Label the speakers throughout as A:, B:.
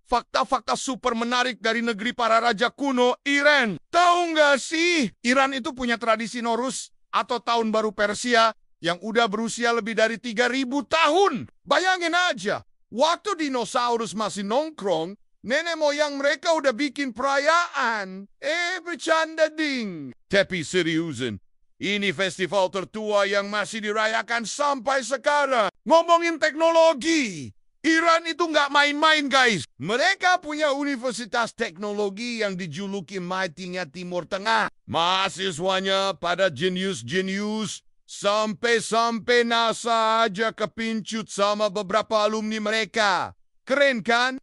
A: fakta-fakta super menarik dari negeri para raja kuno, Iran. Tahu nggak sih, Iran itu punya tradisi Nowruz atau Tahun Baru Persia yang udah berusia lebih dari 3.000 tahun. Bayangin aja, waktu dinosaurus masih nongkrong, nenek moyang mereka udah bikin perayaan. Bercanda ding. Tapi seriusan, ini festival tertua yang masih dirayakan sampai sekarang. Ngomongin teknologi, Iran itu nggak main-main, guys. Mereka punya universitas teknologi yang dijuluki Mighty-nya Timur Tengah. Mahasiswanya pada jenius-jenius. Sampai-sampai NASA aja kepincut sama beberapa alumni mereka. Keren kan?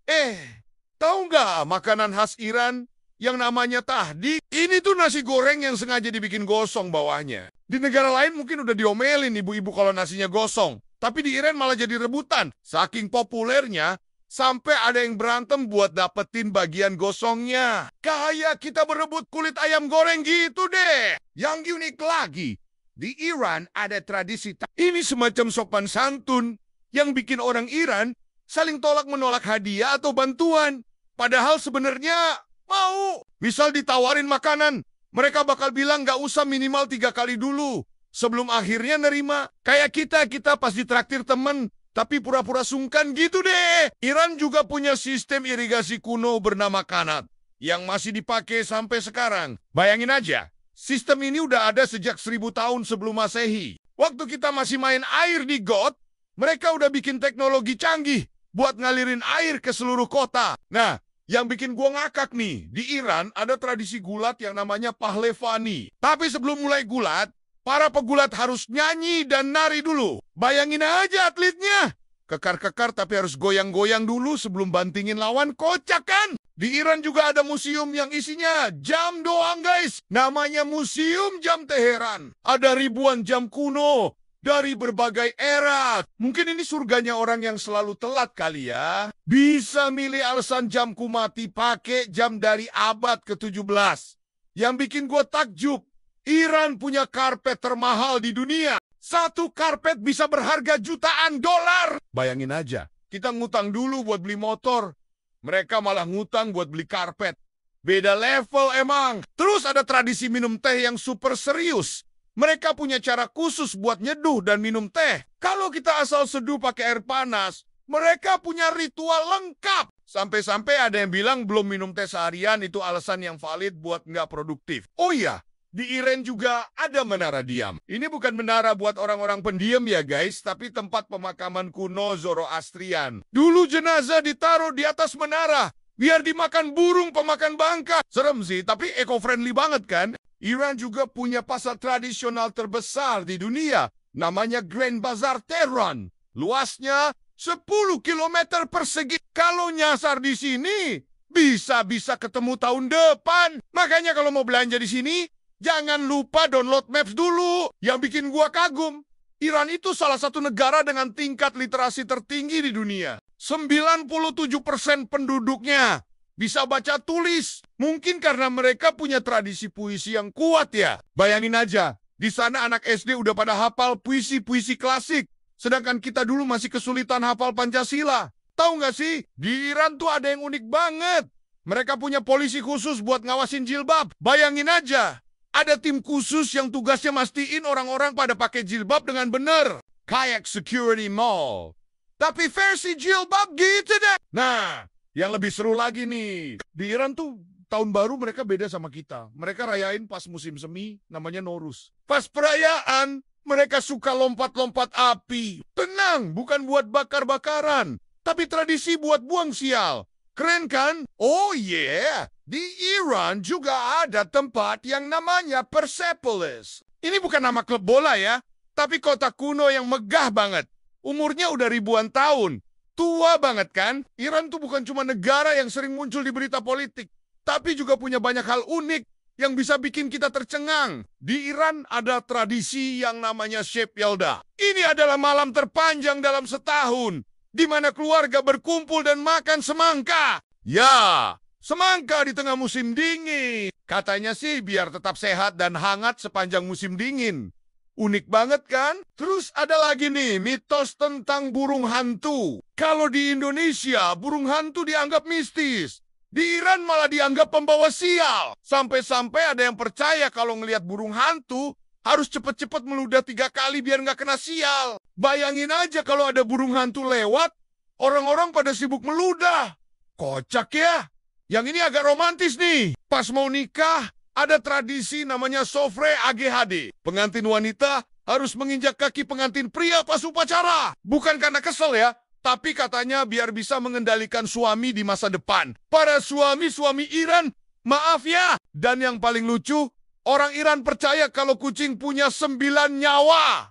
A: Tahu nggak makanan khas Iran yang namanya tahdi? Ini tuh nasi goreng yang sengaja dibikin gosong bawahnya. Di negara lain mungkin udah diomelin ibu-ibu kalau nasinya gosong. Tapi di Iran malah jadi rebutan. Saking populernya, sampai ada yang berantem buat dapetin bagian gosongnya. Kayak kita berebut kulit ayam goreng gitu deh. Yang unik lagi, di Iran ada tradisi ini semacam sopan santun yang bikin orang Iran saling tolak-menolak hadiah atau bantuan. Padahal sebenarnya mau. Misal ditawarin makanan, mereka bakal bilang nggak usah minimal 3 kali dulu sebelum akhirnya nerima. Kayak kita pas ditraktir temen, tapi pura-pura sungkan gitu deh. Iran juga punya sistem irigasi kuno bernama kanat yang masih dipakai sampai sekarang. Bayangin aja, sistem ini udah ada sejak 1.000 tahun sebelum Masehi. Waktu kita masih main air di got, mereka udah bikin teknologi canggih buat ngalirin air ke seluruh kota. Nah, yang bikin gua ngakak nih, di Iran ada tradisi gulat yang namanya pahlevani. Tapi sebelum mulai gulat, para pegulat harus nyanyi dan nari dulu. Bayangin aja atletnya. Kekar-kekar tapi harus goyang-goyang dulu sebelum bantingin lawan, kocak kan? Di Iran juga ada museum yang isinya jam doang, guys. Namanya Museum Jam Teheran. Ada ribuan jam kuno dari berbagai era. Mungkin ini surganya orang yang selalu telat kali ya. Bisa milih alasan jamku mati pakai jam dari abad ke-17. Yang bikin gue takjub, Iran punya karpet termahal di dunia. Satu karpet bisa berharga jutaan dolar. Bayangin aja, kita ngutang dulu buat beli motor. Mereka malah ngutang buat beli karpet. Beda level emang. Terus ada tradisi minum teh yang super serius. Mereka punya cara khusus buat nyeduh dan minum teh. Kalau kita asal seduh pakai air panas, mereka punya ritual lengkap. Sampai-sampai ada yang bilang belum minum teh seharian itu alasan yang valid buat nggak produktif. Oh iya, di Iran juga ada menara diam. Ini bukan menara buat orang-orang pendiam ya guys, tapi tempat pemakaman kuno Zoroastrian. Dulu jenazah ditaruh di atas menara, biar dimakan burung pemakan bangka. Serem sih, tapi eco-friendly banget kan? Iran juga punya pasar tradisional terbesar di dunia. Namanya Grand Bazaar Tehran. Luasnya 10 km persegi. Kalau nyasar di sini, bisa-bisa ketemu tahun depan. Makanya kalau mau belanja di sini, jangan lupa download Maps dulu. Yang bikin gua kagum, Iran itu salah satu negara dengan tingkat literasi tertinggi di dunia. 97% penduduknya bisa baca tulis. Mungkin karena mereka punya tradisi puisi yang kuat ya. Bayangin aja, di sana anak SD udah pada hafal puisi-puisi klasik. Sedangkan kita dulu masih kesulitan hafal Pancasila. Tahu nggak sih, di Iran tuh ada yang unik banget. Mereka punya polisi khusus buat ngawasin jilbab. Bayangin aja, ada tim khusus yang tugasnya mastiin orang-orang pada pakai jilbab dengan benar. Kayak security mall. Tapi versi jilbab gitu deh. Nah, yang lebih seru lagi nih, di Iran tuh tahun baru mereka beda sama kita. Mereka rayain pas musim semi, namanya Nowruz. Pas perayaan, mereka suka lompat-lompat api. Tenang, bukan buat bakar-bakaran, tapi tradisi buat buang sial. Keren kan? Oh yeah, di Iran juga ada tempat yang namanya Persepolis. Ini bukan nama klub bola ya, tapi kota kuno yang megah banget. Umurnya udah ribuan tahun. Tua banget kan? Iran tuh bukan cuma negara yang sering muncul di berita politik, tapi juga punya banyak hal unik yang bisa bikin kita tercengang. Di Iran ada tradisi yang namanya Sheb Yelda. Ini adalah malam terpanjang dalam setahun, di mana keluarga berkumpul dan makan semangka. Ya, semangka di tengah musim dingin. Katanya sih biar tetap sehat dan hangat sepanjang musim dingin. Unik banget kan? Terus ada lagi nih, mitos tentang burung hantu. Kalau di Indonesia, burung hantu dianggap mistis. Di Iran malah dianggap pembawa sial. Sampai-sampai ada yang percaya kalau ngelihat burung hantu, harus cepet-cepet meludah 3 kali biar nggak kena sial. Bayangin aja kalau ada burung hantu lewat, orang-orang pada sibuk meludah. Kocak ya. Yang ini agak romantis nih. Pas mau nikah, ada tradisi namanya sofre AGHD. Pengantin wanita harus menginjak kaki pengantin pria pas upacara. Bukan karena kesel ya, tapi katanya biar bisa mengendalikan suami di masa depan. Para suami-suami Iran, maaf ya. Dan yang paling lucu, orang Iran percaya kalau kucing punya 9 nyawa.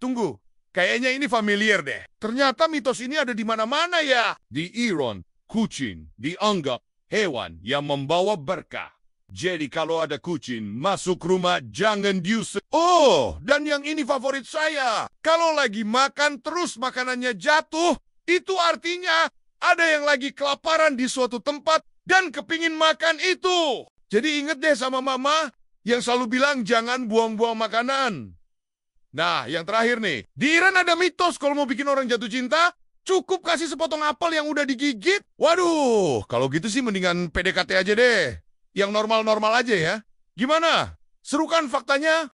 A: Tunggu. Kayaknya ini familiar deh. Ternyata mitos ini ada di mana-mana ya. Di Iran, kucing dianggap hewan yang membawa berkah. Jadi kalau ada kucing masuk rumah, jangan diusir. Oh, dan yang ini favorit saya. Kalau lagi makan terus makanannya jatuh, itu artinya ada yang lagi kelaparan di suatu tempat dan kepingin makan itu. Jadi inget deh sama mama yang selalu bilang jangan buang-buang makanan. Nah, yang terakhir nih. Di Iran ada mitos kalau mau bikin orang jatuh cinta, cukup kasih sepotong apel yang udah digigit. Waduh, kalau gitu sih mendingan PDKT aja deh. Yang normal-normal aja ya. Gimana? Seru kan faktanya?